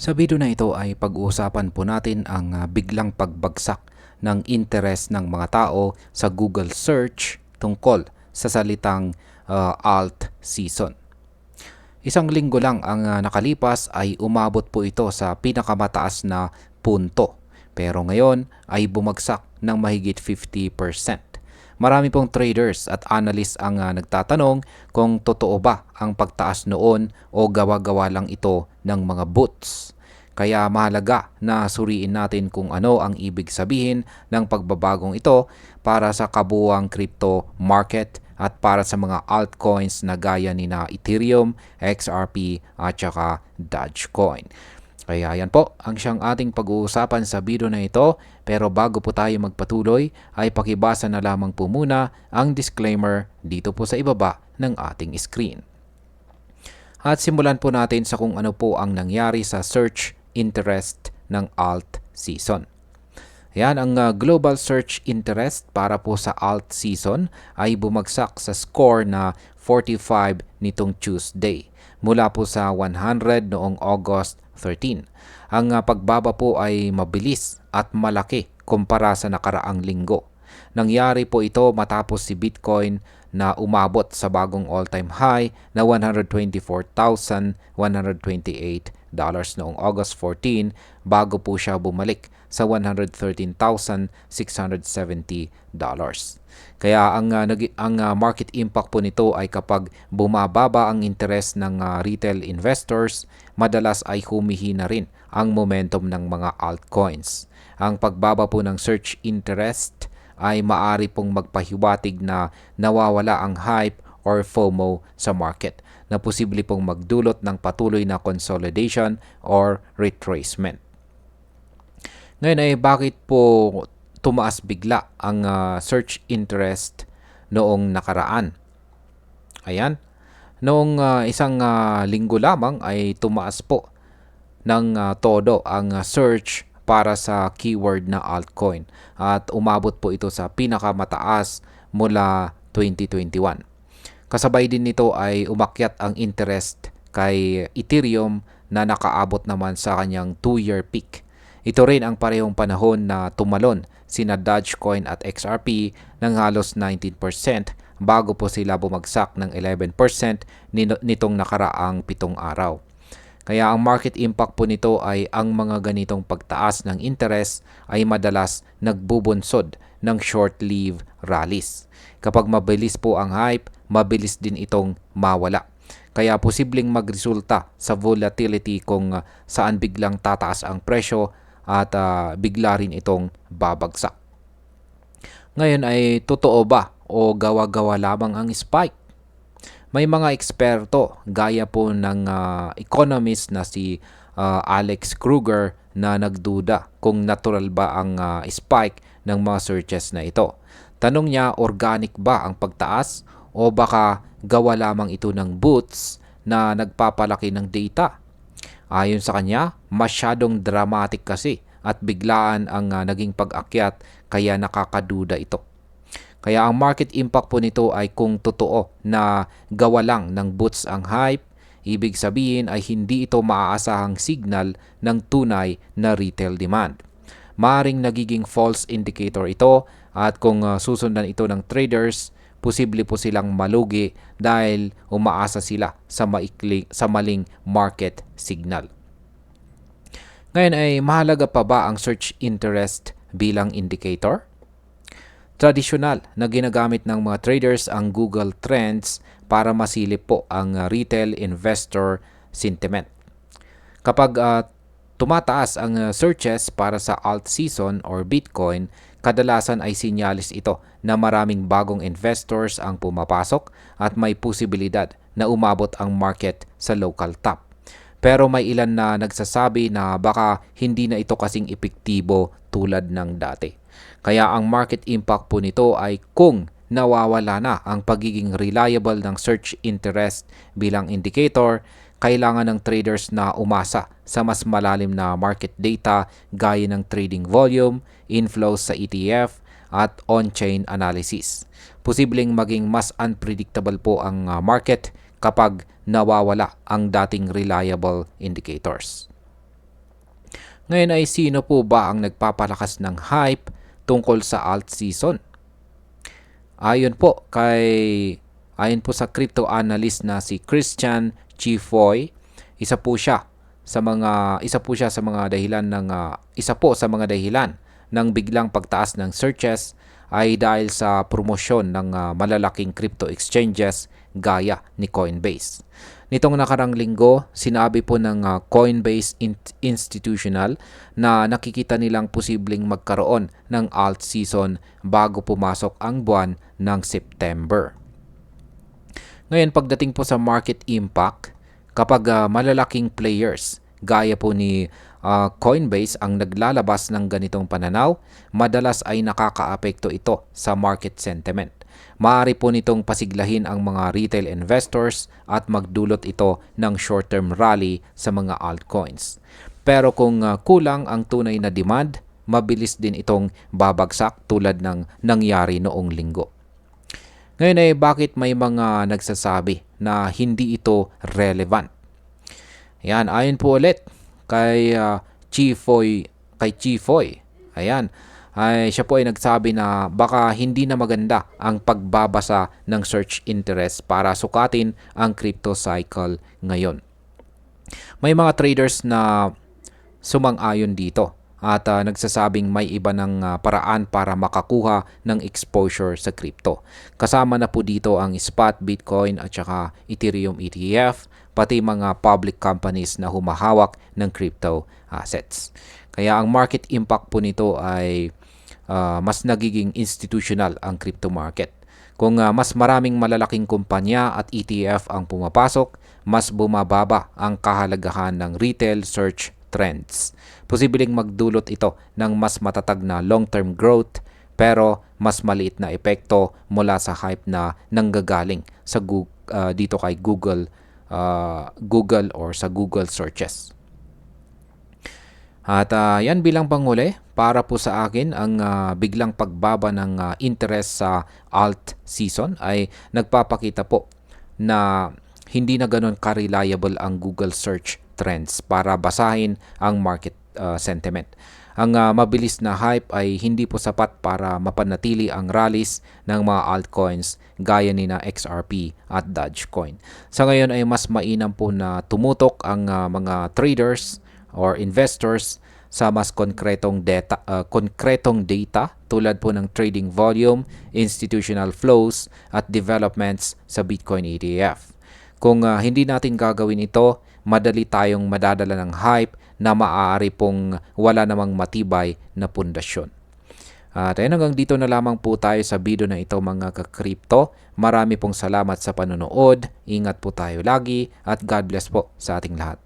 Sa video na ito ay pag-uusapan po natin ang biglang pagbagsak ng interes ng mga tao sa Google search tungkol sa salitang alt season. Isang linggo lang ang nakalipas ay umabot po ito sa pinakamataas na punto. Pero ngayon ay bumagsak ng mahigit 50%. Marami pong traders at analysts ang nagtatanong kung totoo ba ang pagtaas noon o gawa-gawa lang ito ng mga bots. Kaya mahalaga na suriin natin kung ano ang ibig sabihin ng pagbabagong ito para sa kabuuang crypto market at para sa mga altcoins na gaya ni na Ethereum, XRP at saka Dogecoin. Kaya yan po ang siyang ating pag-uusapan sa video na ito. Pero bago po tayo magpatuloy ay pakibasa na lamang po muna ang disclaimer dito po sa ibaba ng ating screen. At simulan po natin sa kung ano po ang nangyari sa search interest ng alt season. Yan, ang global search interest para po sa alt season ay bumagsak sa score na 45 nitong Tuesday mula po sa 100 noong August 13. Ang pagbaba po ay mabilis at malaki kumpara sa nakaraang linggo. Nangyari po ito matapos si Bitcoin na umabot sa bagong all-time high na $124,128 noong August 14 bago po siya bumalik sa $113,670. Kaya ang market impact po nito ay kapag bumababa ang interest ng retail investors, madalas ay humihina rin ang momentum ng mga altcoins. Ang pagbaba po ng search interest ay maari pong magpahiwatig na nawawala ang hype or FOMO sa market na posible pong magdulot ng patuloy na consolidation or retracement. Ngayon ay bakit po tumaas bigla ang search interest noong nakaraan? Ayan, noong isang linggo lamang ay tumaas po ng todo ang search para sa keyword na altcoin at umabot po ito sa pinakamataas mula 2021. Kasabay din nito ay umakyat ang interest kay Ethereum na nakaabot naman sa kanyang 2-year peak. Ito rin ang parehong panahon na tumalon sina Dogecoin at XRP ng halos 19% bago po sila bumagsak ng 11% nitong nakaraang 7 araw. Kaya ang market impact po nito ay ang mga ganitong pagtaas ng interest ay madalas nagbubunsod ng short-lived rallies. Kapag mabilis po ang hype, mabilis din itong mawala. Kaya posibleng magresulta sa volatility kung saan biglang tataas ang presyo at bigla rin itong babagsak. Ngayon ay totoo ba o gawa-gawa lamang ang spike? May mga eksperto gaya po ng economist na si Alex Kruger na nagduda kung natural ba ang spike ng mga searches na ito. Tanong niya, organic ba ang pagtaas o baka gawa lamang ito ng bots na nagpapalaki ng data? Ayon sa kanya, masyadong dramatic kasi at biglaan ang naging pag-akyat kaya nakakaduda ito. Kaya ang market impact po nito ay kung totoo na gawa lang ng bots ang hype, ibig sabihin ay hindi ito maaasahang signal ng tunay na retail demand. Maaring nagiging false indicator ito at kung susundan ito ng traders, posible po silang malugi dahil umaasa sila sa maling market signal. Ngayon ay mahalaga pa ba ang search interest bilang indicator? Tradisyonal na ginagamit ng mga traders ang Google Trends para masilip po ang retail investor sentiment. Kapag tumataas ang searches para sa alt season or Bitcoin, kadalasan ay sinyalis ito na maraming bagong investors ang pumapasok at may posibilidad na umabot ang market sa local top. Pero may ilan na nagsasabi na baka hindi na ito kasing epektibo tulad ng dati. Kaya ang market impact po nito ay kung nawawala na ang pagiging reliable ng search interest bilang indicator, kailangan ng traders na umasa sa mas malalim na market data gaya ng trading volume, inflows sa ETF at on-chain analysis. Posibleng maging mas unpredictable po ang market kapag nawawala ang dating reliable indicators. Ngayon ay sino po ba ang nagpapalakas ng hype tungkol sa alt season? Ayon po sa crypto analyst na si Christian Chifoy, isa po siya sa mga dahilan ng biglang pagtaas ng searches ay dahil sa promosyon ng malalaking crypto exchanges gaya ni Coinbase. Nitong nakarang linggo, sinabi po ng Coinbase Institutional na nakikita nilang posibleng magkaroon ng alt season bago pumasok ang buwan ng September. Ngayon, pagdating po sa market impact, kapag malalaking players gaya po ni Coinbase ang naglalabas ng ganitong pananaw, madalas ay nakakaapekto ito sa market sentiment. Maaari po nitong pasiglahin ang mga retail investors at magdulot ito ng short-term rally sa mga altcoins. Pero kung kulang ang tunay na demand, mabilis din itong babagsak tulad ng nangyari noong linggo. Ngayon ay bakit may mga nagsasabi na hindi ito relevant? Ayan, ayon po ulit kay Chifoy. Ayan, siya po ay nagsabi na baka hindi na maganda ang pagbabasa ng search interest para sukatin ang crypto cycle ngayon. May mga traders na sumang-ayon dito at nagsasabing may iba ng paraan para makakuha ng exposure sa crypto. Kasama na po dito ang spot Bitcoin at saka Ethereum ETF, pati mga public companies na humahawak ng crypto assets. Kaya ang market impact po nito ay mas nagiging institutional ang crypto market. Kung mas maraming malalaking kumpanya at ETF ang pumapasok, mas bumababa ang kahalagahan ng retail search trends. Posibleng magdulot ito ng mas matatag na long-term growth pero mas maliit na epekto mula sa hype na nanggagaling sa dito kay Google or sa Google searches. At yan bilang panghuli para po sa akin ang biglang pagbaba ng interest sa alt season ay nagpapakita po na hindi na ganoon ka-reliable ang Google search trends para basahin ang market sentiment. Ang mabilis na hype ay hindi po sapat para mapanatili ang rallies ng mga altcoins gaya ni na XRP at Dogecoin. Sa ngayon ay mas mainam po na tumutok ang mga traders or investors sa mas konkretong data tulad po ng trading volume, institutional flows at developments sa Bitcoin ETF. Kung hindi natin gagawin ito, madali tayong madadala ng hype na maaari pong wala namang matibay na pundasyon. At hanggang dito na lamang po tayo sa video na ito mga ka-crypto. Marami pong salamat sa panonood. Ingat po tayo lagi at God bless po sa ating lahat.